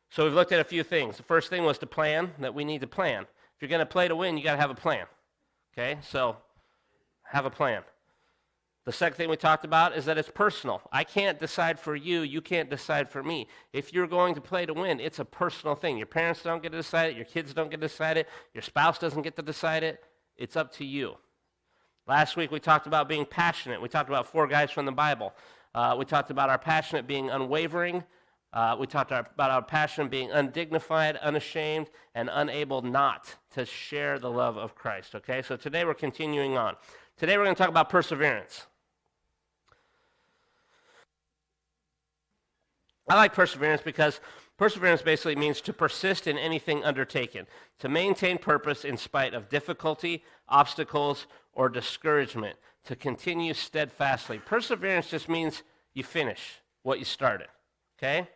So we've looked at a few things. The first thing was to plan, that we need to plan. If you're going to play to win, you got to have a plan. Okay, so have a plan. The second thing we talked about is that it's personal. I can't decide for you. You can't decide for me. If you're going to play to win, it's a personal thing. Your parents don't get to decide it. Your kids don't get to decide it. Your spouse doesn't get to decide it. It's up to you. Last week we talked about being passionate. We talked about 4 guys from the Bible. We talked about our passionate being unwavering. We talked about our passion being undignified, unashamed, and unable not to share the love of Christ. Okay, so today we're continuing on. Today we're going to talk about perseverance. I like perseverance because perseverance basically means to persist in anything undertaken, to maintain purpose in spite of difficulty, obstacles, or discouragement, to continue steadfastly. Perseverance just means you finish what you started, okay?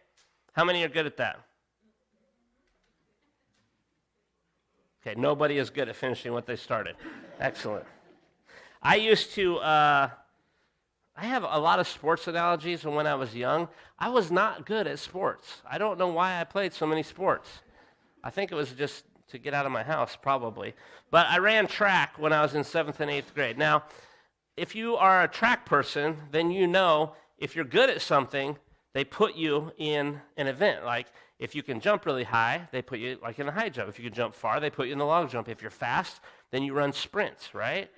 How many are good at that? Okay, nobody is good at finishing what they started. Excellent. I used to, I have a lot of sports analogies, and when I was young, I was not good at sports. I don't know why I played so many sports. I think it was just to get out of my house, probably. But I ran track when I was in 7th and 8th grade. Now, if you are a track person, then you know if you're good at something, they put you in an event. Like, if you can jump really high, they put you like in a high jump. If you can jump far, they put you in the long jump. If you're fast, then you run sprints, right?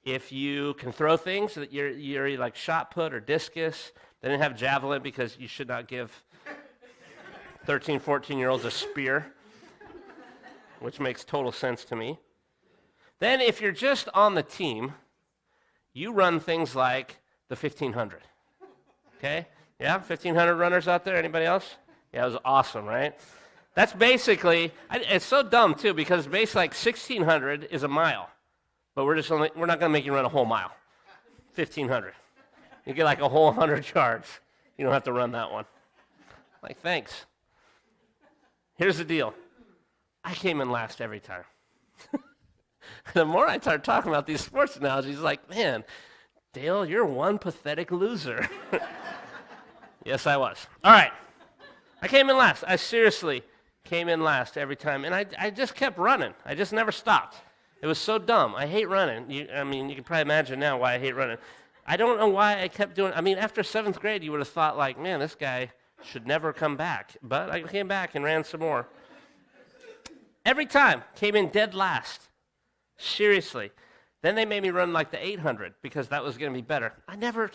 If you can throw things, that you're like shot put or discus. They didn't have javelin because you should not give 13, 14-year-olds a spear, which makes total sense to me. Then if you're just on the team, you run things like the 1,500, okay? Yeah, 1,500 runners out there. Anybody else? Yeah, it was awesome, right? That's basically, it's so dumb too, because basically like 1,600 is a mile. But we're not going to make you run a whole mile. 1,500. You get like a whole 100 yards. You don't have to run that one. Like, thanks. Here's the deal. I came in last every time. The more I start talking about these sports analogies, like, man, Dale, you're one pathetic loser. Yes, I was. All right. I came in last. I seriously came in last every time. And I just kept running. I just never stopped. It was so dumb. I hate running. You can probably imagine now why I hate running. I don't know why I kept doing it. I mean, after 7th grade, you would have thought, like, man, this guy should never come back. But I came back and ran some more. Every time, came in dead last. Seriously. Then they made me run like the 800 because that was going to be better. I never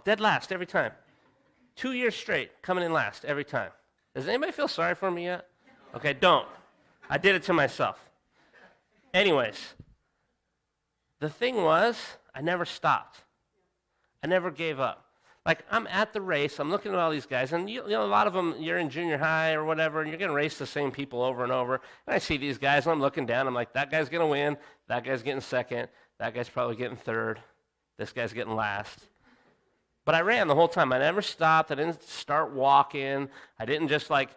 dead last every time. 2 years straight, coming in last every time. Does anybody feel sorry for me yet? Okay, don't. I did it to myself. Anyways, the thing was, I never stopped. I never gave up. Like, I'm at the race, I'm looking at all these guys, and you know, a lot of them, you're in junior high or whatever, and you're going to race the same people over and over. And I see these guys, and I'm looking down, I'm like, that guy's going to win, that guy's getting second, that guy's probably getting third, this guy's getting last. But I ran the whole time. I never stopped. I didn't start walking. I didn't just like,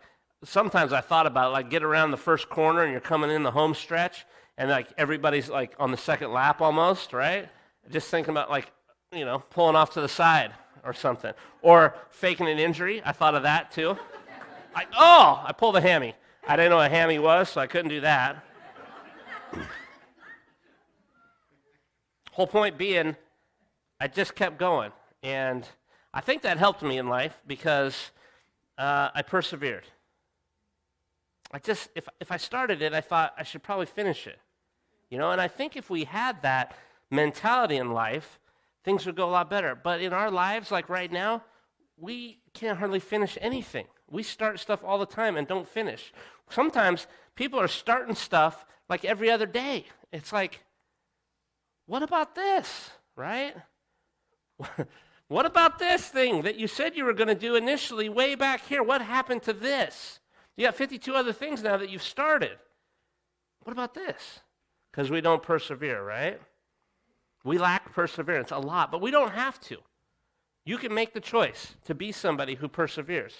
sometimes I thought about it, like get around the first corner and you're coming in the home stretch, and like everybody's like on the second lap almost, right? Just thinking about like, you know, pulling off to the side or something. Or faking an injury. I thought of that too. I pulled a hammy. I didn't know what a hammy was, so I couldn't do that. Whole point being, I just kept going. And I think that helped me in life because I persevered. If I started it, I thought I should probably finish it. You know, and I think if we had that mentality in life, things would go a lot better. But in our lives, like right now, we can't hardly finish anything. We start stuff all the time and don't finish. Sometimes people are starting stuff like every other day. It's like, what about this, right? What about this thing that you said you were going to do initially way back here? What happened to this? You got 52 other things now that you've started. What about this? Because we don't persevere, right? We lack perseverance a lot, but we don't have to. You can make the choice to be somebody who perseveres.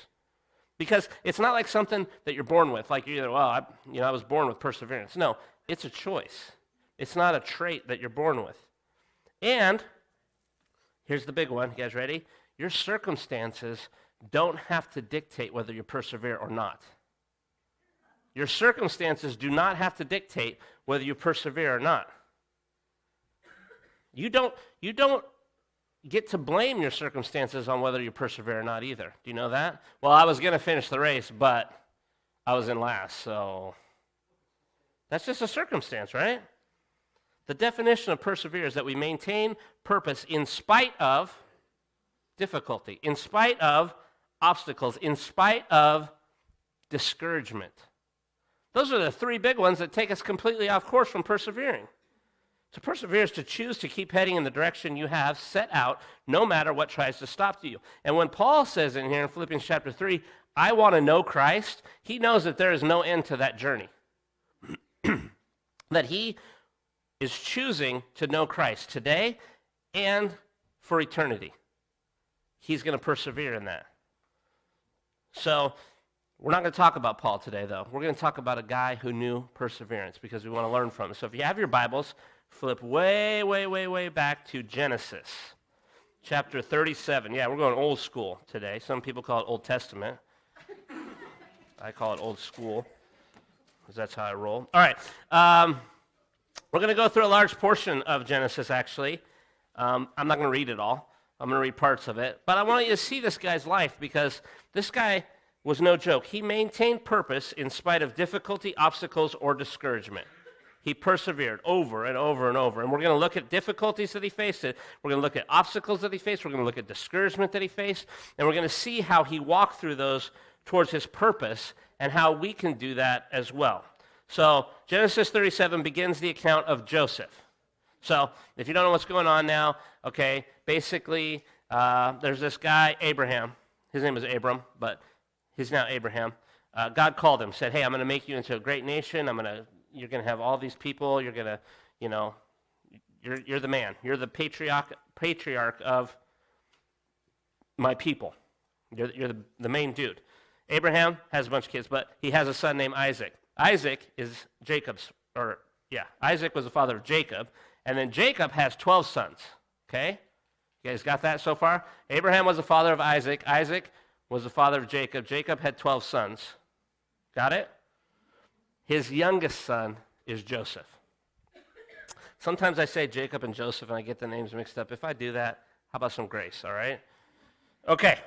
Because it's not like something that you're born with. Like you're either, I was born with perseverance. No, it's a choice. It's not a trait that you're born with. And here's the big one. You guys ready? Your circumstances don't have to dictate whether you persevere or not. Your circumstances do not have to dictate whether you persevere or not. You don't get to blame your circumstances on whether you persevere or not either. Do you know that? Well, I was going to finish the race, but I was in last, so that's just a circumstance, right? The definition of persevere is that we maintain purpose in spite of difficulty, in spite of obstacles, in spite of discouragement. Those are the three big ones that take us completely off course from persevering. To persevere is to choose to keep heading in the direction you have set out, no matter what tries to stop you. And when Paul says in here in Philippians chapter 3, I want to know Christ, he knows that there is no end to that journey. That he is choosing to know Christ today and for eternity. He's going to persevere in that. So, we're not going to talk about Paul today, though. We're going to talk about a guy who knew perseverance because we want to learn from him. So if you have your Bibles, flip way back to Genesis, chapter 37. Yeah, we're going old school today. Some people call it Old Testament. I call it old school because that's how I roll. All right. We're going to go through a large portion of Genesis, actually. I'm not going to read it all. I'm going to read parts of it. But I want you to see this guy's life because this guy was no joke. He maintained purpose in spite of difficulty, obstacles, or discouragement. He persevered over and over and over. And we're going to look at difficulties that he faced. We're going to look at obstacles that he faced. We're going to look at discouragement that he faced. And we're going to see how he walked through those towards his purpose and how we can do that as well. So Genesis 37 begins the account of Joseph. So if you don't know what's going on now, okay, basically there's this guy, Abraham. His name is Abram, but he's now Abraham. God called him, said, hey, I'm going to make you into a great nation. You're going to have all these people. You're going to, you're the man. You're the patriarch of my people. You're the main dude. Abraham has a bunch of kids, but he has a son named Isaac. Isaac is Isaac was the father of Jacob, and then Jacob has 12 sons, okay? You guys got that so far? Abraham was the father of Isaac. Isaac was the father of Jacob. Jacob had 12 sons. Got it? His youngest son is Joseph. Sometimes I say Jacob and Joseph, and I get the names mixed up. If I do that, how about some grace, all right? Okay.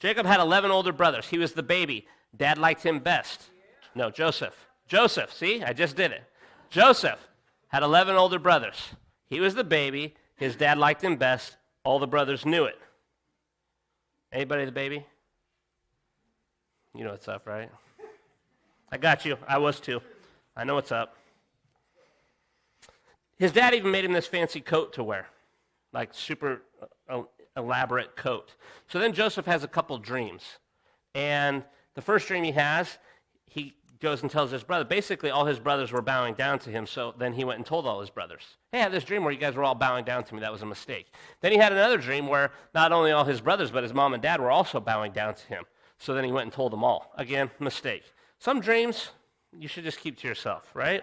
Jacob had 11 older brothers. He was the baby. Dad liked him best. No, Joseph. Joseph, see? I just did it. Joseph had 11 older brothers. He was the baby. His dad liked him best. All the brothers knew it. Anybody the baby? You know what's up, right? I got you. I was too. I know what's up. His dad even made him this fancy coat to wear, like super elaborate coat. So then Joseph has a couple dreams. And the first dream he has, he goes and tells his brother. Basically, all his brothers were bowing down to him, so then he went and told all his brothers, hey, I had this dream where you guys were all bowing down to me. That was a mistake. Then he had another dream where not only all his brothers, but his mom and dad were also bowing down to him. So then he went and told them all. Again, mistake. Some dreams you should just keep to yourself, right?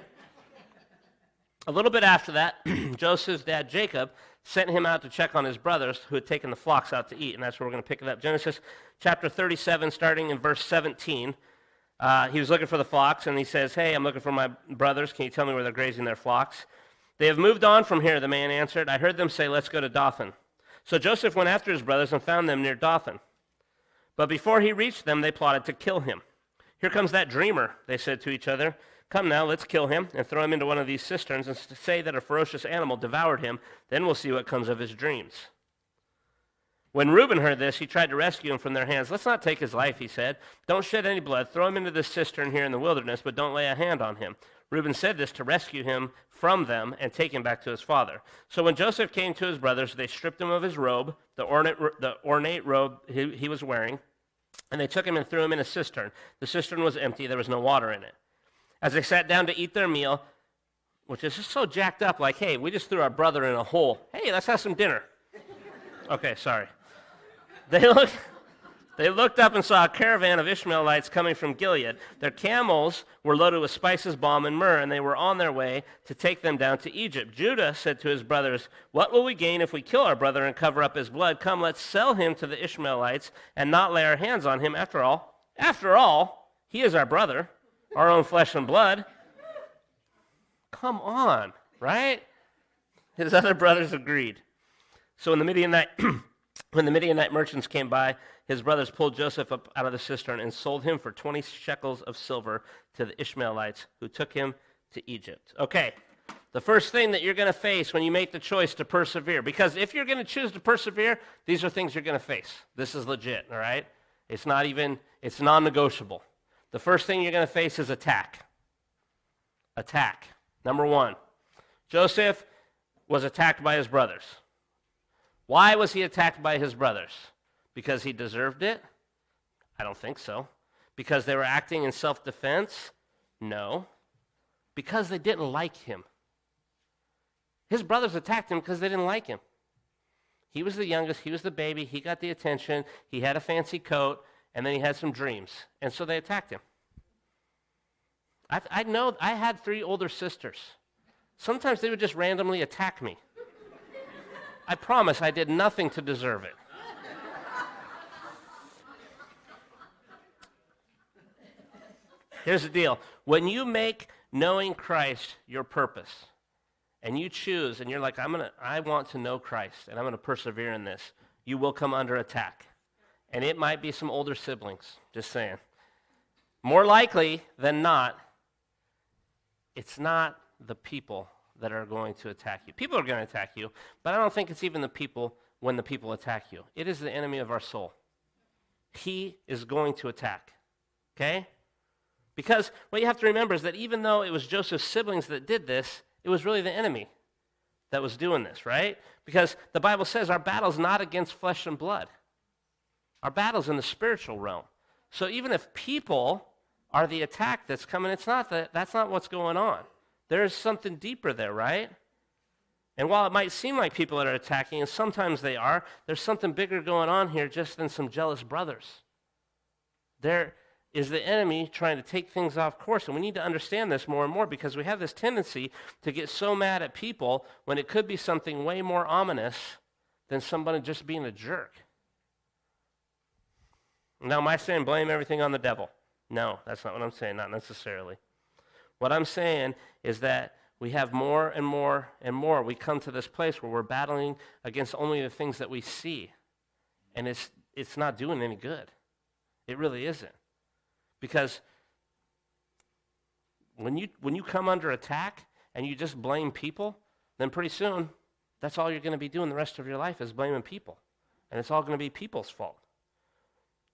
A little bit after that, Joseph's dad, Jacob, sent him out to check on his brothers who had taken the flocks out to eat, and that's where we're going to pick it up. Genesis chapter 37, starting in verse 17. He was looking for the flocks, and he says, hey, I'm looking for my brothers. Can you tell me where they're grazing their flocks? They have moved on from here, the man answered. I heard them say, let's go to Dothan. So Joseph went after his brothers and found them near Dothan. But before he reached them, they plotted to kill him. Here comes that dreamer, they said to each other. Come now, let's kill him and throw him into one of these cisterns and say that a ferocious animal devoured him. Then we'll see what comes of his dreams. When Reuben heard this, he tried to rescue him from their hands. Let's not take his life, he said. Don't shed any blood. Throw him into this cistern here in the wilderness, but don't lay a hand on him. Reuben said this to rescue him from them and take him back to his father. So when Joseph came to his brothers, they stripped him of his robe, the ornate robe he was wearing, and they took him and threw him in a cistern. The cistern was empty. There was no water in it. As they sat down to eat their meal, which is just so jacked up, like, hey, we just threw our brother in a hole. Hey, let's have some dinner. Okay, sorry. They looked up and saw a caravan of Ishmaelites coming from Gilead. Their camels were loaded with spices, balm, and myrrh, and they were on their way to take them down to Egypt. Judah said to his brothers, what will we gain if we kill our brother and cover up his blood? Come, let's sell him to the Ishmaelites and not lay our hands on him. After all, he is our brother. our own flesh and blood. Come on, right? His other brothers agreed. So when the Midianite merchants came by, his brothers pulled Joseph up out of the cistern and sold him for 20 shekels of silver to the Ishmaelites, who took him to Egypt. Okay, the first thing that you're going to face when you make the choice to persevere, because if you're going to choose to persevere, these are things you're going to face. This is legit, all right? It's non-negotiable. The first thing you're going to face is attack. Attack. Number one, Joseph was attacked by his brothers. Why was he attacked by his brothers? Because he deserved it? I don't think so. Because they were acting in self-defense? No. Because they didn't like him. His brothers attacked him because they didn't like him. He was the youngest, he was the baby, he got the attention, he had a fancy coat, and then he had some dreams. And so they attacked him. I know I had 3 older sisters. Sometimes they would just randomly attack me. I promise I did nothing to deserve it. Here's the deal. When you make knowing Christ your purpose, and you choose, and you're like, I want to know Christ, and I'm going to persevere in this, you will come under attack. And it might be some older siblings, just saying. More likely than not, it's not the people that are going to attack you. People are going to attack you, but I don't think it's even the people when the people attack you. It is the enemy of our soul. He is going to attack, okay? Because what you have to remember is that even though it was Joseph's siblings that did this, it was really the enemy that was doing this, right? Because the Bible says our battle's not against flesh and blood. Our battle's in the spiritual realm. So even if people are the attack that's coming, that's not what's going on. There's something deeper there, right? And while it might seem like people that are attacking, and sometimes they are, there's something bigger going on here just than some jealous brothers. There is the enemy trying to take things off course, and we need to understand this more and more because we have this tendency to get so mad at people when it could be something way more ominous than somebody just being a jerk. Now, am I saying blame everything on the devil? No, that's not what I'm saying, not necessarily. What I'm saying is that we have more and more and more. We come to this place where we're battling against only the things that we see, and it's not doing any good. It really isn't. Because when you come under attack and you just blame people, then pretty soon that's all you're going to be doing the rest of your life is blaming people. And it's all going to be people's fault.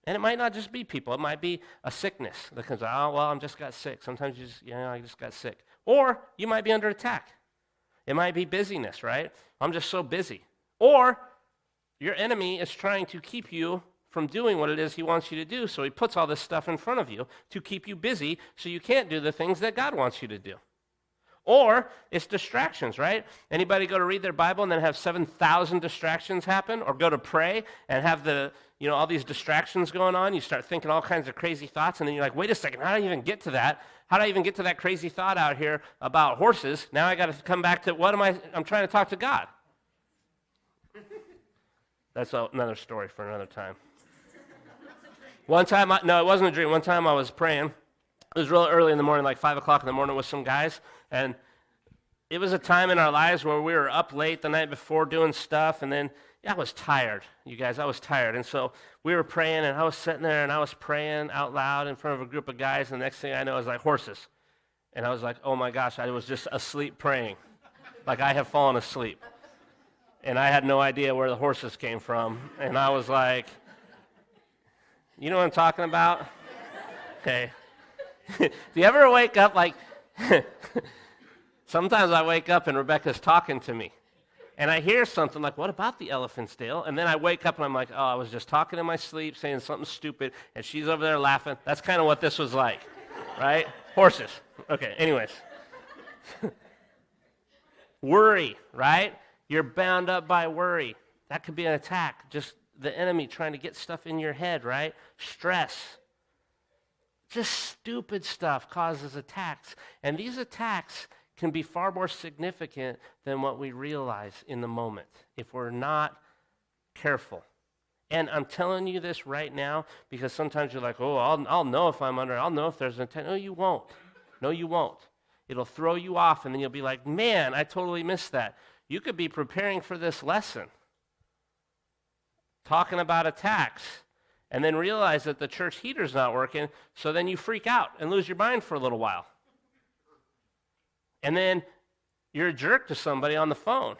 And it might not just be people. It might be a sickness that comes out. Oh, well, I just got sick. Sometimes I just got sick. Or you might be under attack. It might be busyness, right? I'm just so busy. Or your enemy is trying to keep you from doing what it is he wants you to do, so he puts all this stuff in front of you to keep you busy so you can't do the things that God wants you to do. Or it's distractions, right? Anybody go to read their Bible and then have 7,000 distractions happen? Or go to pray and have all these distractions going on? You start thinking all kinds of crazy thoughts, and then you're like, wait a second, how do I even get to that? How do I even get to that crazy thought out here about horses? Now I got to come back to I'm trying to talk to God. That's another story for another time. One time, it wasn't a dream. One time I was praying. It was real early in the morning, like 5 o'clock in the morning with some guys. And it was a time in our lives where we were up late the night before doing stuff. And then I was tired, you guys. I was tired. And so we were praying, and I was sitting there, and I was praying out loud in front of a group of guys. And the next thing I know, I was like, horses. And I was like, oh, my gosh, I was just asleep praying. Like I have fallen asleep. And I had no idea where the horses came from. And I was like, you know what I'm talking about? Okay. Do you ever wake up like, sometimes I wake up and Rebecca's talking to me. And I hear something like, what about the elephants, Dale? And then I wake up and I'm like, oh, I was just talking in my sleep, saying something stupid, and she's over there laughing. That's kind of what this was like, right? Horses. Okay, anyways. Worry, right? You're bound up by worry. That could be an attack, just the enemy trying to get stuff in your head, right? Stress. Just stupid stuff causes attacks. And these attacks can be far more significant than what we realize in the moment if we're not careful. And I'm telling you this right now because sometimes you're like, oh, I'll know if I'm under, I'll know if there's an intent. No, you won't. No, you won't. It'll throw you off, and then you'll be like, man, I totally missed that. You could be preparing for this lesson, talking about attacks, and then realize that the church heater's not working, so then you freak out and lose your mind for a little while. And then you're a jerk to somebody on the phone.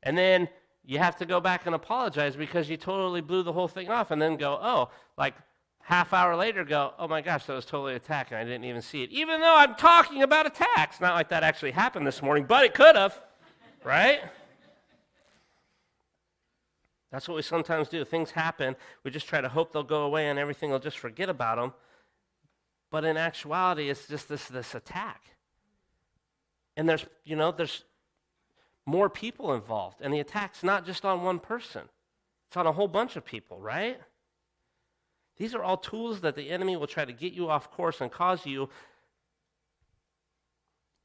And then you have to go back and apologize because you totally blew the whole thing off, and then go, oh, like half hour later go, oh my gosh, that was totally attack, and I didn't even see it. Even though I'm talking about attacks. Not like that actually happened this morning, but it could have, right? That's what we sometimes do. Things happen. We just try to hope they'll go away and everything will just forget about them. But in actuality, it's just this attack. And there's more people involved. And the attack's not just on one person. It's on a whole bunch of people, right? These are all tools that the enemy will try to get you off course and cause you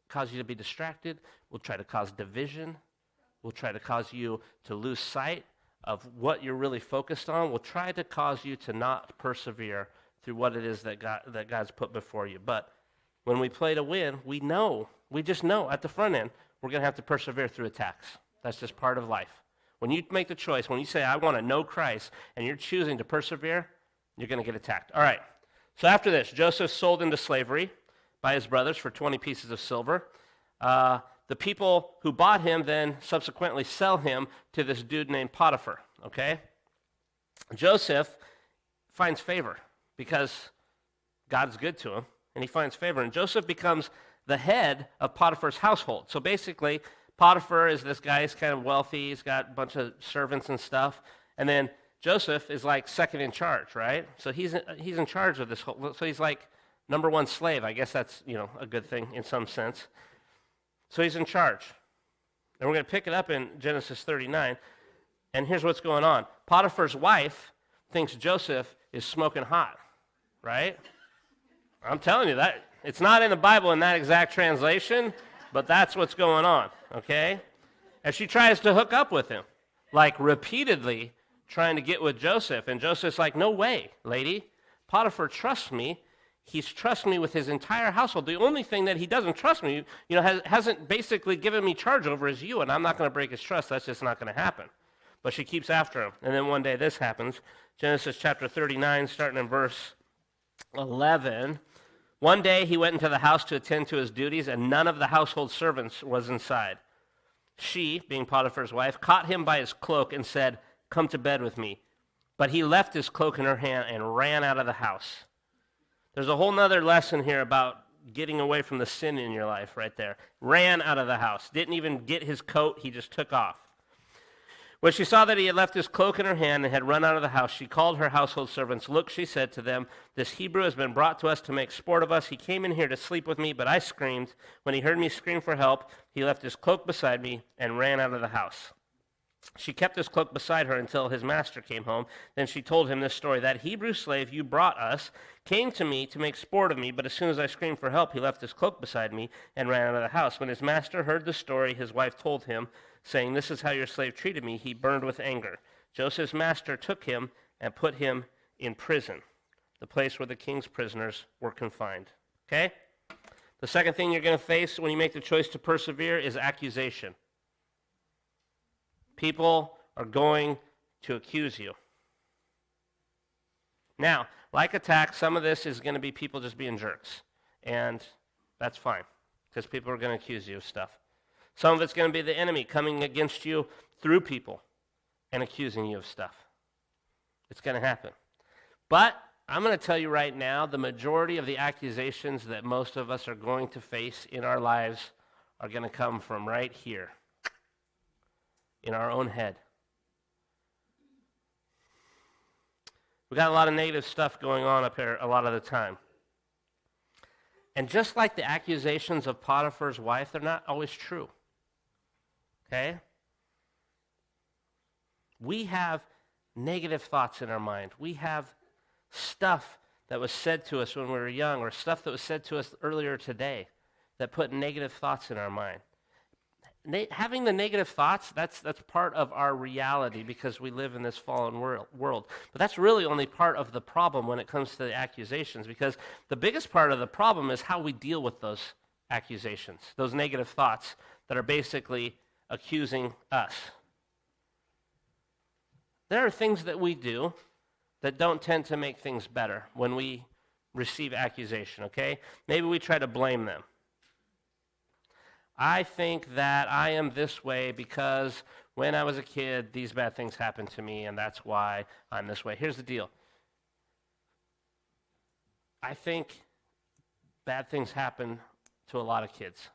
to be distracted, will try to cause division, will try to cause you to lose sight of what you're really focused on, will try to cause you to not persevere through what it is that God's put before you. But when we play to win, we just know at the front end, we're going to have to persevere through attacks. That's just part of life. When you make the choice, when you say, I want to know Christ, and you're choosing to persevere, you're going to get attacked. All right. So after this, Joseph sold into slavery by his brothers for 20 pieces of silver. The people who bought him then subsequently sell him to this dude named Potiphar, okay? Joseph finds favor because God's good to him, and he finds favor. And Joseph becomes the head of Potiphar's household. So basically, Potiphar is this guy, he's kind of wealthy, he's got a bunch of servants and stuff, and then Joseph is like second in charge, right? So he's in charge of this whole, so he's like number one slave. I guess that's, a good thing in some sense. So he's in charge. And we're going to pick it up in Genesis 39. And here's what's going on. Potiphar's wife thinks Joseph is smoking hot, right? I'm telling you that. It's not in the Bible in that exact translation, but that's what's going on, okay? And she tries to hook up with him, like repeatedly trying to get with Joseph. And Joseph's like, no way, lady. Potiphar trusts me. He's trusted me with his entire household. The only thing that he doesn't trust me, hasn't basically given me charge over is you, and I'm not going to break his trust. That's just not going to happen. But she keeps after him. And then one day this happens. Genesis chapter 39, starting in verse 11. One day he went into the house to attend to his duties, and none of the household servants was inside. She, being Potiphar's wife, caught him by his cloak and said, come to bed with me. But he left his cloak in her hand and ran out of the house. There's a whole nother lesson here about getting away from the sin in your life right there. Ran out of the house. Didn't even get his coat. He just took off. When she saw that he had left his cloak in her hand and had run out of the house, she called her household servants. Look, she said to them, this Hebrew has been brought to us to make sport of us. He came in here to sleep with me, but I screamed. When he heard me scream for help, he left his cloak beside me and ran out of the house. She kept his cloak beside her until his master came home. Then she told him this story. That Hebrew slave you brought us came to me to make sport of me, but as soon as I screamed for help, he left his cloak beside me and ran out of the house. When his master heard the story, his wife told him, saying, this is how your slave treated me. He burned with anger. Joseph's master took him and put him in prison, the place where the king's prisoners were confined. Okay? The second thing you're going to face when you make the choice to persevere is accusation. People are going to accuse you. Now, like attack, some of this is going to be people just being jerks. And that's fine, because people are going to accuse you of stuff. Some of it's going to be the enemy coming against you through people and accusing you of stuff. It's going to happen. But I'm going to tell you right now, the majority of the accusations that most of us are going to face in our lives are going to come from right here, in our own head. We got a lot of negative stuff going on up here a lot of the time. And just like the accusations of Potiphar's wife, they're not always true. Okay? We have negative thoughts in our mind. We have stuff that was said to us when we were young, or stuff that was said to us earlier today that put negative thoughts in our mind. having the negative thoughts, that's part of our reality because we live in this fallen world. But that's really only part of the problem when it comes to the accusations, because the biggest part of the problem is how we deal with those accusations, those negative thoughts that are basically accusing us. There are things that we do that don't tend to make things better when we receive accusation, okay? Maybe we try to blame them. I think that I am this way because when I was a kid, these bad things happened to me, and that's why I'm this way. Here's the deal. I think bad things happen to a lot of kids.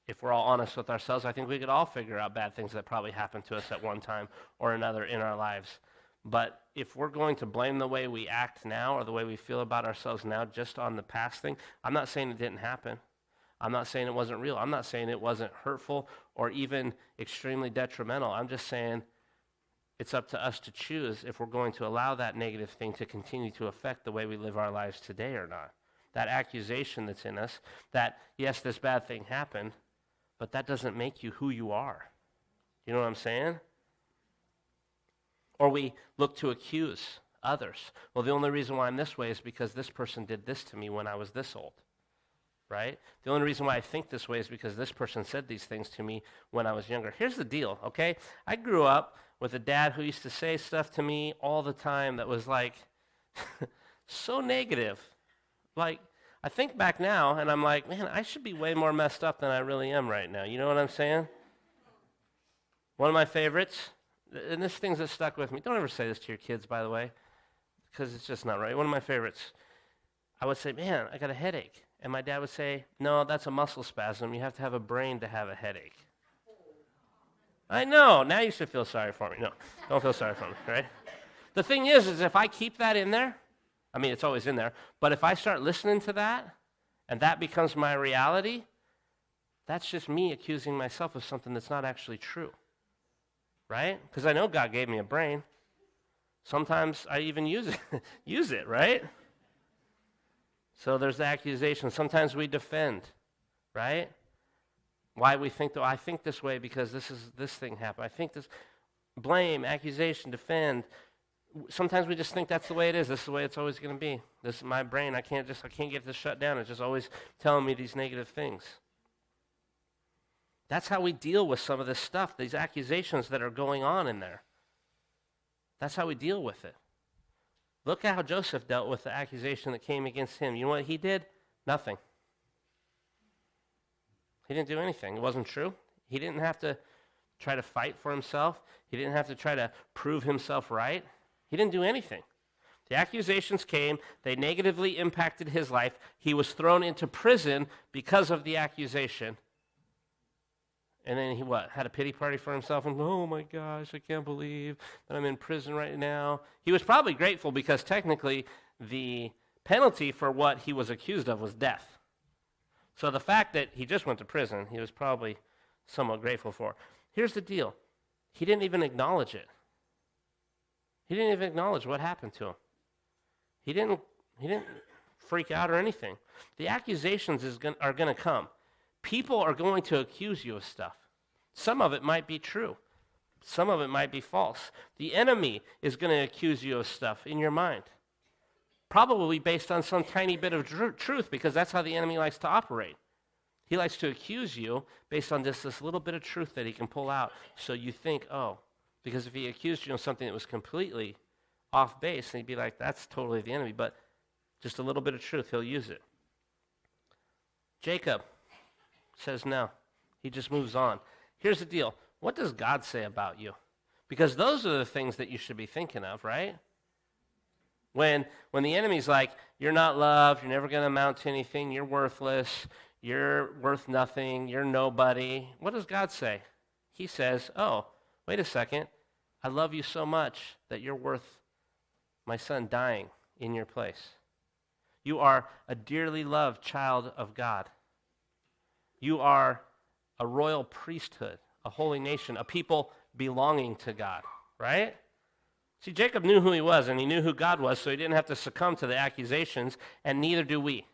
If we're all honest with ourselves, I think we could all figure out bad things that probably happened to us at one time or another in our lives. But if we're going to blame the way we act now or the way we feel about ourselves now just on the past thing, I'm not saying it didn't happen. I'm not saying it wasn't real. I'm not saying it wasn't hurtful or even extremely detrimental. I'm just saying it's up to us to choose if we're going to allow that negative thing to continue to affect the way we live our lives today or not. That accusation that's in us, that, yes, this bad thing happened, but that doesn't make you who you are. You know what I'm saying? Or we look to accuse others. Well, the only reason why I'm this way is because this person did this to me when I was this old. Right? The only reason why I think this way is because this person said these things to me when I was younger. Here's the deal, okay? I grew up with a dad who used to say stuff to me all the time that was like so negative. Like, I think back now and I'm like, man, I should be way more messed up than I really am right now. You know what I'm saying? One of my favorites, and this thing's that stuck with me. Don't ever say this to your kids, by the way, because it's just not right. One of my favorites, I would say, man, I got a headache. And my dad would say, no, that's a muscle spasm. You have to have a brain to have a headache. I know. Now you should feel sorry for me. No, don't feel sorry for me, right? The thing is if I keep that in there, I mean, it's always in there, but if I start listening to that and that becomes my reality, that's just me accusing myself of something that's not actually true, right? Because I know God gave me a brain. Sometimes I even use it, right? So there's the accusation. Sometimes we defend, right? Why we think, though, I think this way because this thing happened. I think this, blame, accusation, defend. Sometimes we just think that's the way it is. This is the way it's always going to be. This is my brain. I can't get this shut down. It's just always telling me these negative things. That's how we deal with some of this stuff, these accusations that are going on in there. That's how we deal with it. Look at how Joseph dealt with the accusation that came against him. You know what he did? Nothing. He didn't do anything. It wasn't true. He didn't have to try to fight for himself. He didn't have to try to prove himself right. He didn't do anything. The accusations came. They negatively impacted his life. He was thrown into prison because of the accusation. And then he had a pity party for himself and, oh my gosh, I can't believe that I'm in prison right now. He was probably grateful because technically the penalty for what he was accused of was death. So the fact that he just went to prison, he was probably somewhat grateful for. Here's the deal. He didn't even acknowledge it. He didn't even acknowledge what happened to him. He didn't freak out or anything. The accusations are going to come. People are going to accuse you of stuff. Some of it might be true. Some of it might be false. The enemy is going to accuse you of stuff in your mind, probably based on some tiny bit of truth, because that's how the enemy likes to operate. He likes to accuse you based on just this little bit of truth that he can pull out, so you think, oh, because if he accused you of something that was completely off base, then he'd be like, that's totally the enemy, but just a little bit of truth, he'll use it. Jacob says no. He just moves on. Here's the deal. What does God say about you? Because those are the things that you should be thinking of, right? When the enemy's like, you're not loved, you're never going to amount to anything, you're worthless, you're worth nothing, you're nobody, what does God say? He says, oh, wait a second, I love you so much that you're worth my son dying in your place. You are a dearly loved child of God. You are a royal priesthood, a holy nation, a people belonging to God, right? See, Jacob knew who he was, and he knew who God was, so he didn't have to succumb to the accusations, and neither do we.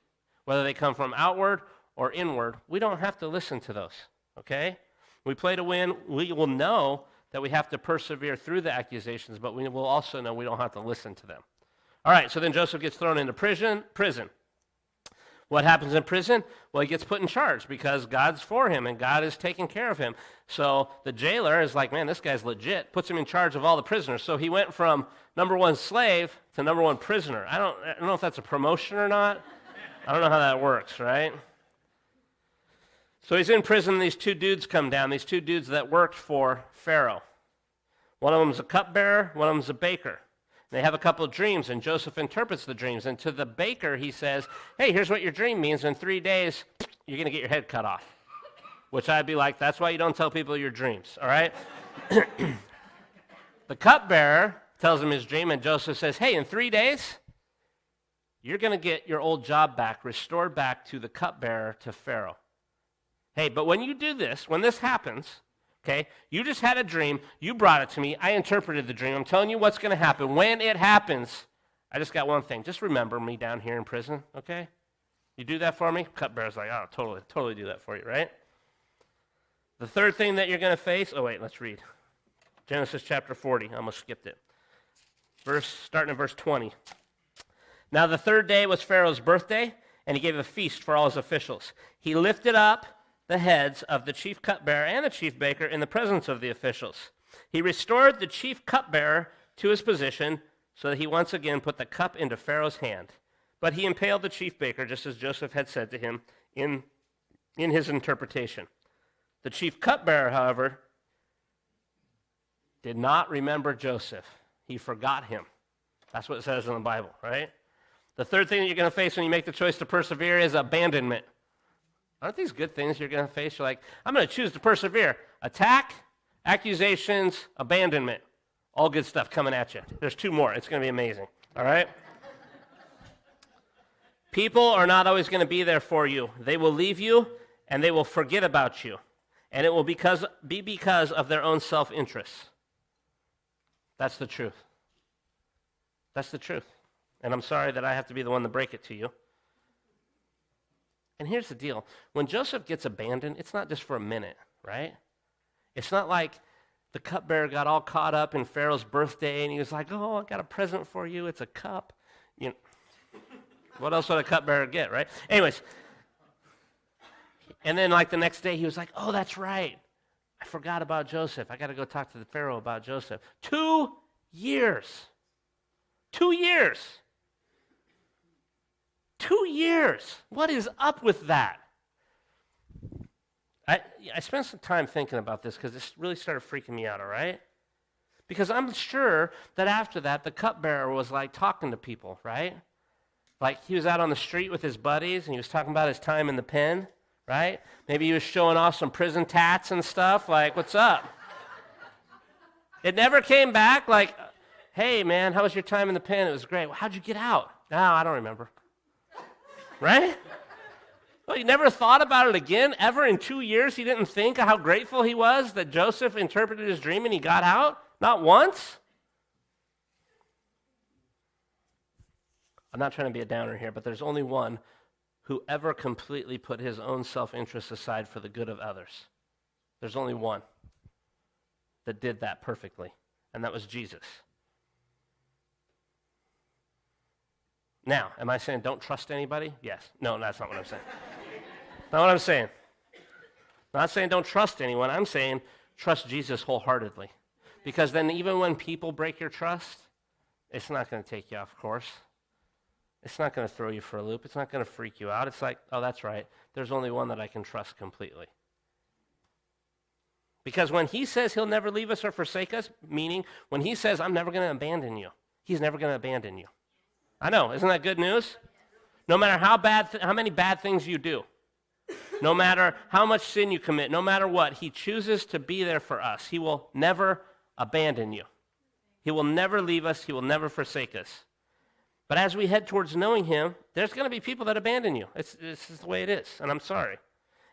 Whether they come from outward or inward, we don't have to listen to those, okay? We play to win. We will know that we have to persevere through the accusations, but we will also know we don't have to listen to them. All right, so then Joseph gets thrown into prison. What happens in prison? Well, he gets put in charge because God's for him and God is taking care of him. So the jailer is like, man, this guy's legit, puts him in charge of all the prisoners. So he went from number one slave to number one prisoner. I don't know if that's a promotion or not. I don't know how that works, right? So he's in prison, and these two dudes come down, these two dudes that worked for Pharaoh. One of them's a cupbearer, one of them's a baker. They have a couple of dreams, and Joseph interprets the dreams. And to the baker, he says, hey, here's what your dream means. In 3 days, you're going to get your head cut off. Which I'd be like, that's why you don't tell people your dreams, all right? The cupbearer tells him his dream, and Joseph says, hey, in 3 days, you're going to get your old job back, restored back to the cupbearer to Pharaoh. Hey, but when you do this, when this happens, okay, you just had a dream, you brought it to me, I interpreted the dream, I'm telling you what's going to happen. When it happens, I just got one thing, just remember me down here in prison, okay? You do that for me? Cupbearer's like, oh, totally do that for you, right? The third thing that you're going to face, oh wait, let's read. Genesis chapter 40, I almost skipped it. Starting in verse 20. Now the third day was Pharaoh's birthday, and he gave a feast for all his officials. He lifted up the heads of the chief cupbearer and the chief baker in the presence of the officials. He restored the chief cupbearer to his position so that he once again put the cup into Pharaoh's hand. But he impaled the chief baker, just as Joseph had said to him in his interpretation. The chief cupbearer, however, did not remember Joseph. He forgot him. That's what it says in the Bible, right? The third thing that you're going to face when you make the choice to persevere is abandonment. Aren't these good things you're going to face? You're like, I'm going to choose to persevere. Attack, accusations, abandonment. All good stuff coming at you. There's 2 more. It's going to be amazing. All right? People are not always going to be there for you. They will leave you, and they will forget about you. And it will be because of their own self-interest. That's the truth. That's the truth. And I'm sorry that I have to be the one to break it to you. And here's the deal. When Joseph gets abandoned, it's not just for a minute, right? It's not like the cupbearer got all caught up in Pharaoh's birthday and he was like, oh, I got a present for you. It's a cup. You know, what else would a cupbearer get, right? Anyways. And then like the next day he was like, oh, that's right. I forgot about Joseph. I got to go talk to the Pharaoh about Joseph. 2 years. 2 years. 2 years. What is up with that? I spent some time thinking about this because this really started freaking me out, all right? Because I'm sure that after that, the cupbearer was like talking to people, right? Like he was out on the street with his buddies and he was talking about his time in the pen, right? Maybe he was showing off some prison tats and stuff, like, what's up? It never came back like, hey, man, how was your time in the pen? It was great. Well, how'd you get out? No, I don't remember. Right? Well, he never thought about it again, ever in 2 years. He didn't think of how grateful he was that Joseph interpreted his dream and he got out? Not once? I'm not trying to be a downer here, but there's only one who ever completely put his own self-interest aside for the good of others. There's only one that did that perfectly, and that was Jesus. Now, am I saying don't trust anybody? Yes. No, that's not what I'm saying. Not what I'm saying. I'm not saying don't trust anyone. I'm saying trust Jesus wholeheartedly. Because then even when people break your trust, it's not going to take you off course. It's not going to throw you for a loop. It's not going to freak you out. It's like, oh, that's right. There's only one that I can trust completely. Because when he says he'll never leave us or forsake us, meaning when he says I'm never going to abandon you, he's never going to abandon you. I know, isn't that good news? No matter how many bad things you do, no matter how much sin you commit, no matter what, he chooses to be there for us. He will never abandon you. He will never leave us. He will never forsake us. But as we head towards knowing him, there's going to be people that abandon you. It's the way it is, and I'm sorry.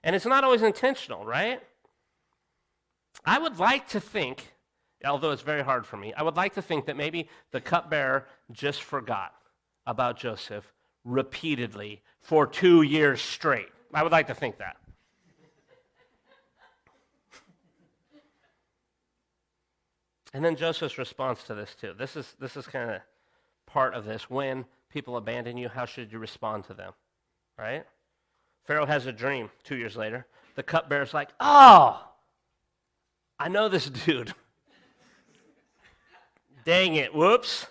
And it's not always intentional, right? I would like to think, although it's very hard for me, I would like to think that maybe the cupbearer just forgot about Joseph repeatedly for 2 years straight. I would like to think that. And then Joseph's response to this too. This is kind of part of this. When people abandon you, how should you respond to them? Right? Pharaoh has a dream 2 years later. The cupbearer's like, oh, I know this dude. Dang it, whoops.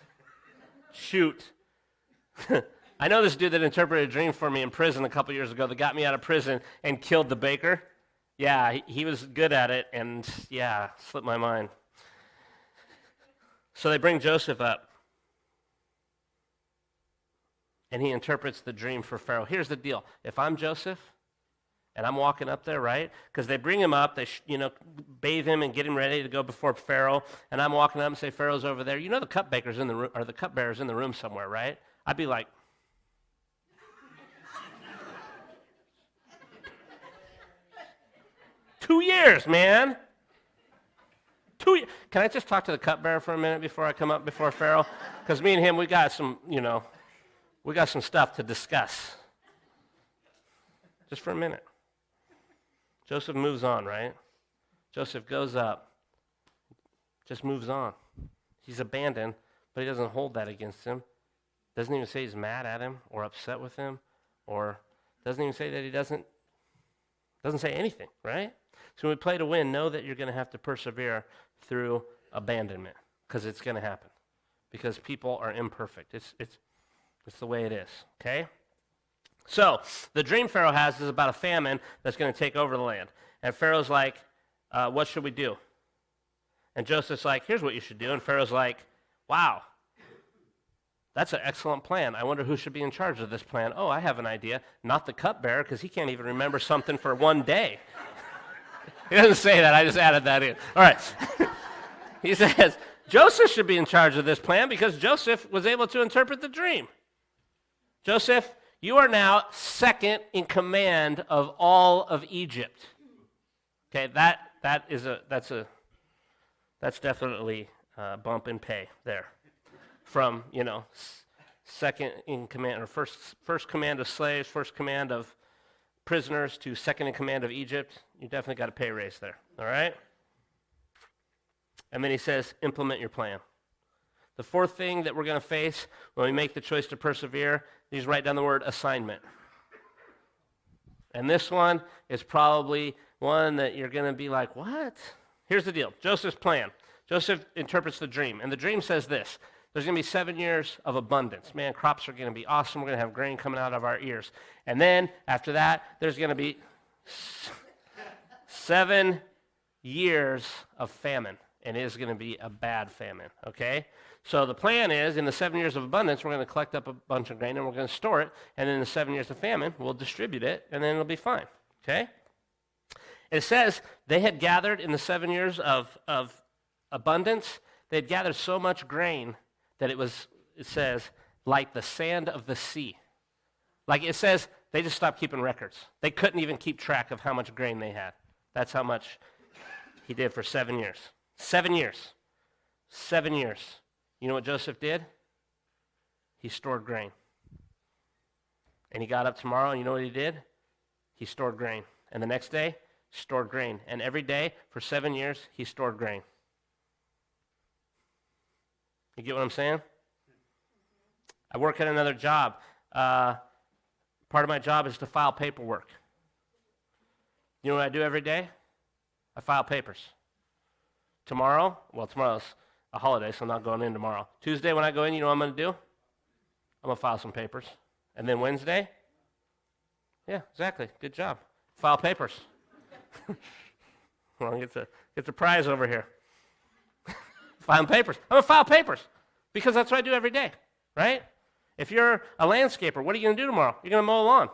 Shoot. I know this dude that interpreted a dream for me in prison a couple years ago that got me out of prison and killed the baker. Yeah, he was good at it, and yeah, slipped my mind. So they bring Joseph up, and he interprets the dream for Pharaoh. Here's the deal. If I'm Joseph, and I'm walking up there, right? Because they bring him up, they bathe him and get him ready to go before Pharaoh, and I'm walking up and say, Pharaoh's over there. You know the cupbearer's in the room, or the cupbearer's in the room somewhere, right? I'd be like, 2 years, man. 2 years. Can I just talk to the cupbearer for a minute before I come up before Pharaoh? Because me and him, we got some stuff to discuss. Just for a minute. Joseph moves on, right? Joseph goes up, just moves on. He's abandoned, but he doesn't hold that against him. Doesn't even say he's mad at him or upset with him, or doesn't even say that he doesn't say anything, right? So when we play to win, know that you're going to have to persevere through abandonment, because it's going to happen, because people are imperfect. It's the way it is, okay? So the dream Pharaoh has is about a famine that's going to take over the land. And Pharaoh's like, what should we do? And Joseph's like, here's what you should do. And Pharaoh's like, wow, that's an excellent plan. I wonder who should be in charge of this plan. Oh, I have an idea. Not the cupbearer, because he can't even remember something for one day. He doesn't say that. I just added that in. All right. He says, Joseph should be in charge of this plan because Joseph was able to interpret the dream. Joseph, you are now second in command of all of Egypt. Okay, that's definitely a bump in pay there. From, second in command, or first command of slaves, first command of prisoners, to second in command of Egypt. You definitely got a pay raise there, all right? And then he says, implement your plan. The fourth thing that we're going to face when we make the choice to persevere, is write down the word assignment. And this one is probably one that you're going to be like, what? Here's the deal. Joseph's plan. Joseph interprets the dream, and the dream says this. There's going to be 7 years of abundance. Man, crops are going to be awesome. We're going to have grain coming out of our ears. And then, after that, there's going to be 7 years of famine, and it is going to be a bad famine, okay? So the plan is, in the 7 years of abundance, we're going to collect up a bunch of grain, and we're going to store it, and in the 7 years of famine, we'll distribute it, and then it'll be fine, okay? It says they had gathered in the 7 years of abundance, they had gathered so much grain that it says, like the sand of the sea. Like it says, they just stopped keeping records. They couldn't even keep track of how much grain they had. That's how much he did for 7 years. 7 years. 7 years. You know what Joseph did? He stored grain. And he got up tomorrow, and you know what he did? He stored grain. And the next day, stored grain. And every day for 7 years, he stored grain. You get what I'm saying? I work at another job. Part of my job is to file paperwork. You know what I do every day? I file papers. Tomorrow's a holiday, so I'm not going in tomorrow. Tuesday when I go in, you know what I'm going to do? I'm going to file some papers. And then Wednesday? Yeah, exactly. Good job. File papers. Well, get the prize over here. Filing papers. I'm going to file papers because that's what I do every day, right? If you're a landscaper, what are you going to do tomorrow? You're going to mow a lawn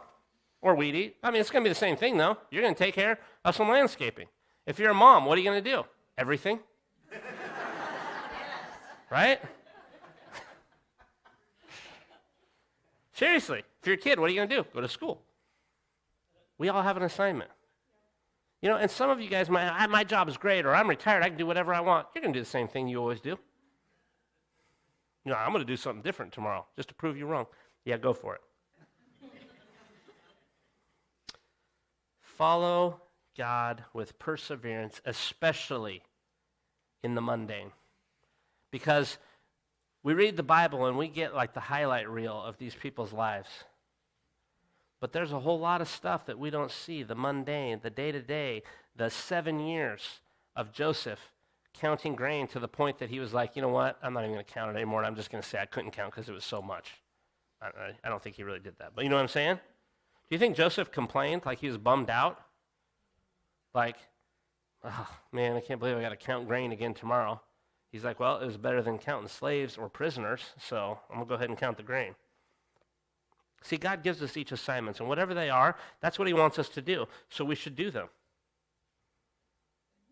or weed eat. I mean, it's going to be the same thing, though. You're going to take care of some landscaping. If you're a mom, what are you going to do? Everything. Right? Seriously, if you're a kid, what are you going to do? Go to school. We all have an assignment. And some of you guys might, my job is great, or I'm retired, I can do whatever I want. You're going to do the same thing you always do. I'm going to do something different tomorrow just to prove you wrong. Yeah, go for it. Follow God with perseverance, especially in the mundane. Because we read the Bible and we get like the highlight reel of these people's lives. But there's a whole lot of stuff that we don't see, the mundane, the day-to-day, the 7 years of Joseph counting grain to the point that he was like, you know what, I'm not even going to count it anymore, and I'm just going to say I couldn't count because it was so much. I don't think he really did that. But you know what I'm saying? Do you think Joseph complained like he was bummed out? Like, oh, man, I can't believe I got to count grain again tomorrow. He's like, well, it was better than counting slaves or prisoners, so I'm going to go ahead and count the grain. See, God gives us each assignments, and whatever they are, that's what he wants us to do, so we should do them.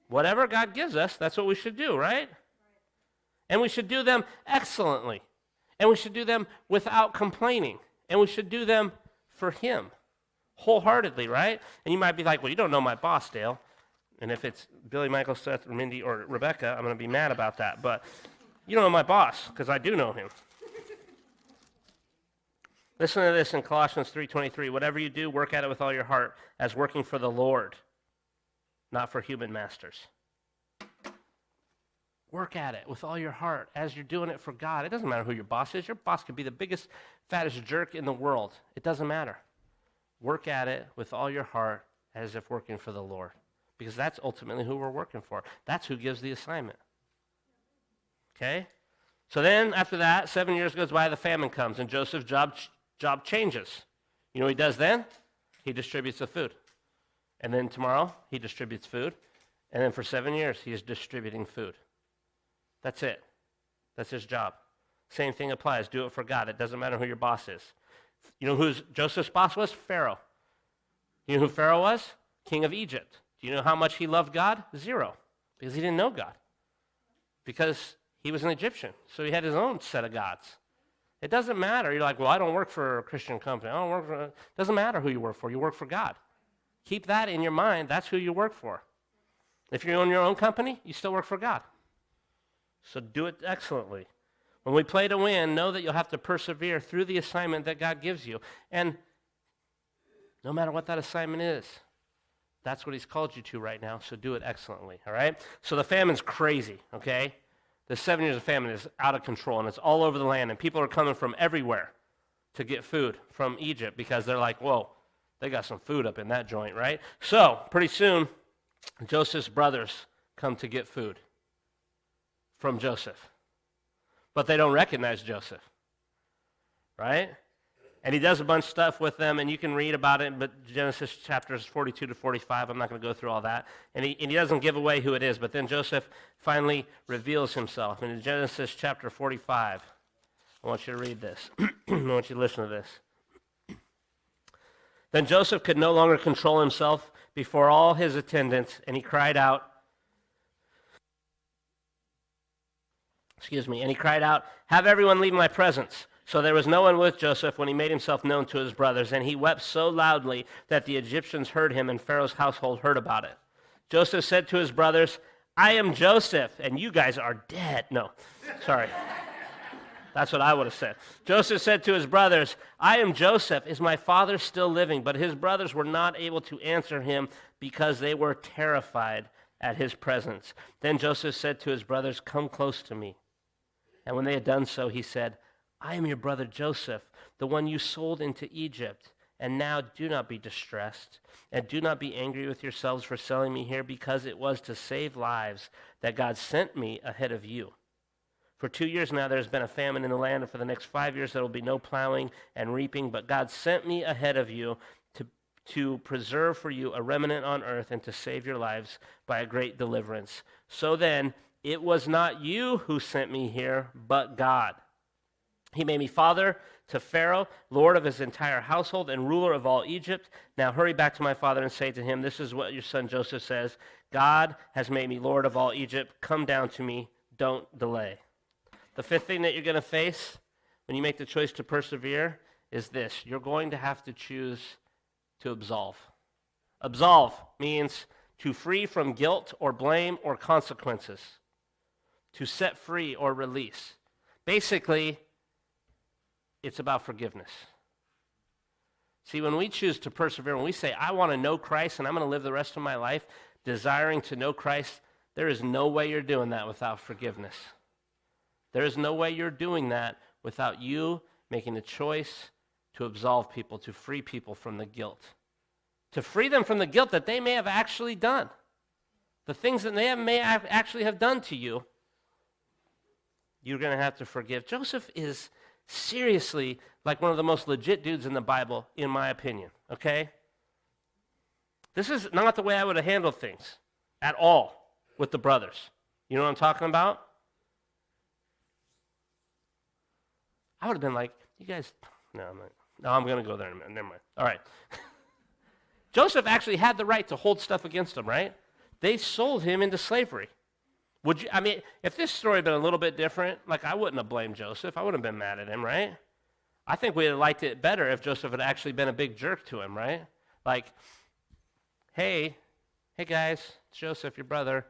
Whatever God gives us, that's what we should do, right? And we should do them excellently, and we should do them without complaining, and we should do them for him, wholeheartedly, right? And you might be like, well, you don't know my boss, Dale. And if it's Billy, Michael, Seth, or Mindy, or Rebecca, I'm going to be mad about that. But you don't know my boss, because I do know him. Listen to this in Colossians 3:23. Whatever you do, work at it with all your heart, as working for the Lord, not for human masters. Work at it with all your heart as you're doing it for God. It doesn't matter who your boss is. Your boss could be the biggest, fattest jerk in the world. It doesn't matter. Work at it with all your heart as if working for the Lord. Because that's ultimately who we're working for. That's who gives the assignment. Okay? So then, after that, 7 years goes by, the famine comes, and Joseph's job changes. You know what he does then? He distributes the food. And then tomorrow, he distributes food. And then for 7 years, he is distributing food. That's it. That's his job. Same thing applies. Do it for God. It doesn't matter who your boss is. You know who Joseph's boss was? Pharaoh. You know who Pharaoh was? King of Egypt. Do you know how much he loved God? 0. Because he didn't know God. Because he was an Egyptian. So he had his own set of gods. It doesn't matter. You're like, well, I don't work for a Christian company. I don't work for... It doesn't matter who you work for. You work for God. Keep that in your mind. That's who you work for. If you own your own company, you still work for God. So do it excellently. When we play to win, know that you'll have to persevere through the assignment that God gives you. And no matter what that assignment is, that's what he's called you to right now, so do it excellently, all right? So the famine's crazy, okay? The 7 years of famine is out of control, and it's all over the land, and people are coming from everywhere to get food from Egypt because they're like, whoa, they got some food up in that joint, right? So pretty soon, Joseph's brothers come to get food from Joseph. But they don't recognize Joseph, right? And he does a bunch of stuff with them, and you can read about it, but Genesis chapters 42 to 45, I'm not going to go through all that. And he doesn't give away who it is, but then Joseph finally reveals himself. And in Genesis chapter 45, I want you to read this. I want you to listen to this. Then Joseph could no longer control himself before all his attendants, and he cried out, have everyone leave my presence. So there was no one with Joseph when he made himself known to his brothers, and he wept so loudly that the Egyptians heard him, and Pharaoh's household heard about it. Joseph said to his brothers, I am Joseph, and you guys are dead. No, sorry. That's what I would have said. Joseph said to his brothers, I am Joseph. Is my father still living? But his brothers were not able to answer him because they were terrified at his presence. Then Joseph said to his brothers, come close to me. And when they had done so, he said, I am your brother Joseph, the one you sold into Egypt. And now do not be distressed, and do not be angry with yourselves for selling me here, because it was to save lives that God sent me ahead of you. For 2 years now there has been a famine in the land, and for the next 5 years there will be no plowing and reaping. But God sent me ahead of you to preserve for you a remnant on earth and to save your lives by a great deliverance. So then, it was not you who sent me here, but God. He made me father to Pharaoh, lord of his entire household, and ruler of all Egypt. Now hurry back to my father and say to him, this is what your son Joseph says. God has made me lord of all Egypt. Come down to me. Don't delay. The fifth thing that you're going to face when you make the choice to persevere is this. You're going to have to choose to absolve. Absolve means to free from guilt or blame or consequences. To set free or release. Basically, it's about forgiveness. See, when we choose to persevere, when we say, I want to know Christ and I'm going to live the rest of my life desiring to know Christ, there is no way you're doing that without forgiveness. There is no way you're doing that without you making the choice to absolve people, to free people from the guilt. To free them from the guilt that they may have actually done. The things that they may actually have done to you, you're going to have to forgive. Joseph is seriously like one of the most legit dudes in the Bible, in my opinion, okay? This is not the way I would have handled things at all with the brothers. You know what I'm talking about? I would have been like, you guys, I'm going to go there in a minute. Never mind. All right. Joseph actually had the right to hold stuff against him, right? They sold him into slavery. Would you? I mean, if this story had been a little bit different, like I wouldn't have blamed Joseph. I wouldn't have been mad at him, right? I think we'd have liked it better if Joseph had actually been a big jerk to him, right? Like, hey guys, it's Joseph, your brother.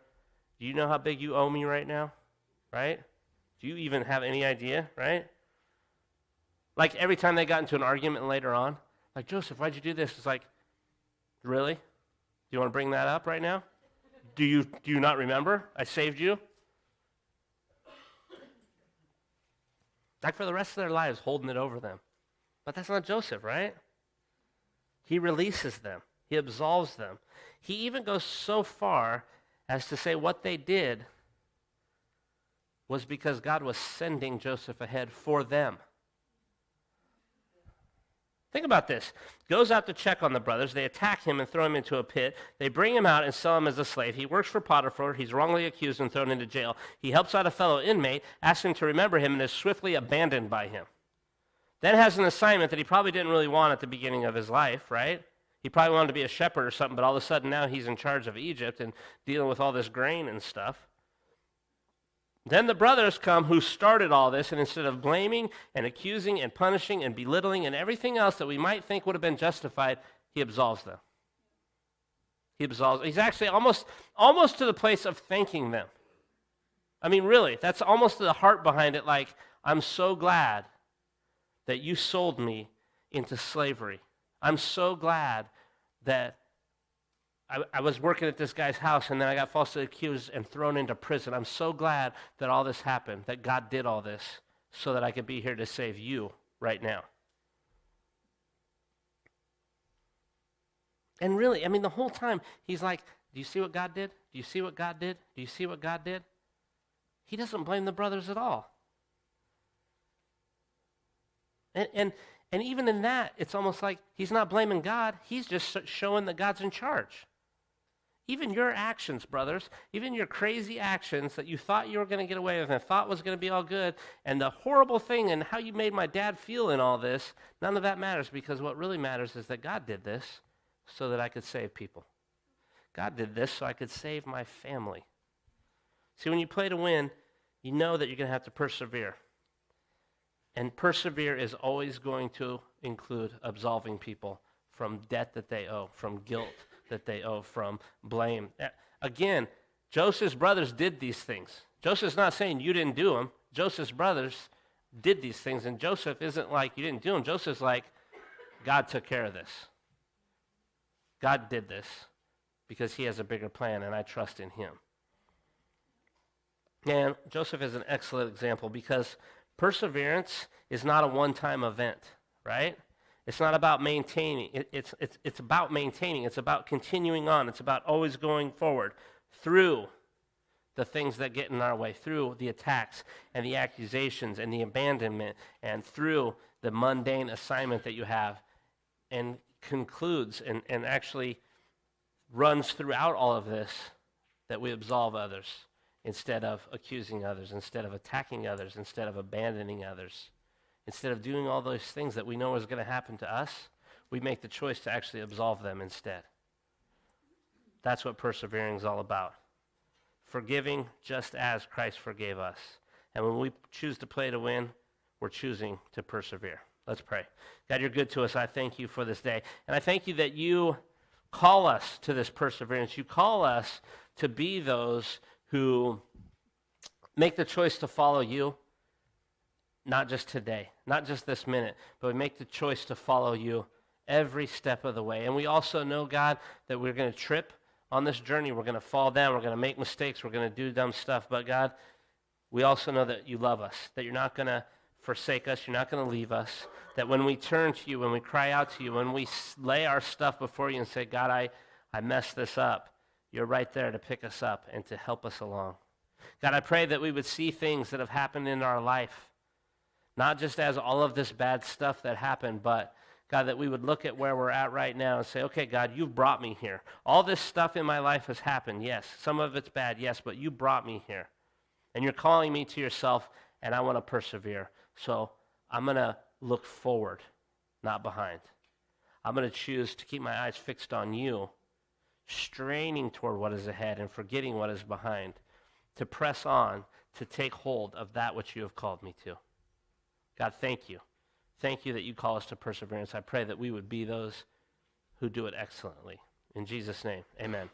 Do you know how big you owe me right now, right? Do you even have any idea, right? Like every time they got into an argument later on, like, Joseph, why'd you do this? It's like, really? Do you want to bring that up right now? Do you not remember? I saved you? Like for the rest of their lives, holding it over them. But that's not Joseph, right? He releases them. He absolves them. He even goes so far as to say what they did was because God was sending Joseph ahead for them. Think about this. Goes out to check on the brothers. They attack him and throw him into a pit. They bring him out and sell him as a slave. He works for Potiphar. He's wrongly accused and thrown into jail. He helps out a fellow inmate, asks him to remember him, and is swiftly abandoned by him. Then has an assignment that he probably didn't really want at the beginning of his life, right? He probably wanted to be a shepherd or something, but all of a sudden now he's in charge of Egypt and dealing with all this grain and stuff. Then the brothers come who started all this, and instead of blaming and accusing and punishing and belittling and everything else that we might think would have been justified, he absolves them. He's actually almost to the place of thanking them. I mean, really, that's almost the heart behind it, like, I'm so glad that you sold me into slavery. I'm so glad that I was working at this guy's house, and then I got falsely accused and thrown into prison. I'm so glad that all this happened, that God did all this so that I could be here to save you right now. And really, I mean, the whole time, he's like, do you see what God did? Do you see what God did? Do you see what God did? He doesn't blame the brothers at all. And even in that, it's almost like he's not blaming God. He's just showing that God's in charge. Even your actions, brothers, even your crazy actions that you thought you were going to get away with and thought was going to be all good, and the horrible thing and how you made my dad feel in all this, none of that matters, because what really matters is that God did this so that I could save people. God did this so I could save my family. See, when you play to win, you know that you're going to have to persevere. And persevere is always going to include absolving people from debt that they owe, from guilt that they owe, from blame. Again, Joseph's brothers did these things. Joseph's not saying you didn't do them. Joseph's brothers did these things, and Joseph isn't like you didn't do them. Joseph's like, God took care of this. God did this because he has a bigger plan, and I trust in him. And Joseph is an excellent example because perseverance is not a one-time event, right? It's not about maintaining. It's about maintaining. It's about continuing on. It's about always going forward through the things that get in our way, through the attacks and the accusations and the abandonment, and through the mundane assignment that you have, and concludes and actually runs throughout all of this that we absolve others instead of accusing others, instead of attacking others, instead of abandoning others. Instead of doing all those things that we know is going to happen to us, we make the choice to actually absolve them instead. That's what persevering is all about. Forgiving just as Christ forgave us. And when we choose to play to win, we're choosing to persevere. Let's pray. God, you're good to us. I thank you for this day. And I thank you that you call us to this perseverance. You call us to be those who make the choice to follow you. Not just today, not just this minute, but we make the choice to follow you every step of the way. And we also know, God, that we're going to trip on this journey. We're going to fall down. We're going to make mistakes. We're going to do dumb stuff. But God, we also know that you love us, that you're not going to forsake us, you're not going to leave us, that when we turn to you, when we cry out to you, when we lay our stuff before you and say, God, I messed this up, you're right there to pick us up and to help us along. God, I pray that we would see things that have happened in our life, not just as all of this bad stuff that happened, but God, that we would look at where we're at right now and say, okay, God, you've brought me here. All this stuff in my life has happened, yes. Some of it's bad, yes, but you brought me here. And you're calling me to yourself, and I want to persevere. So I'm going to look forward, not behind. I'm going to choose to keep my eyes fixed on you, straining toward what is ahead and forgetting what is behind, to press on, to take hold of that which you have called me to. God, thank you. Thank you that you call us to perseverance. I pray that we would be those who do it excellently. In Jesus' name, amen.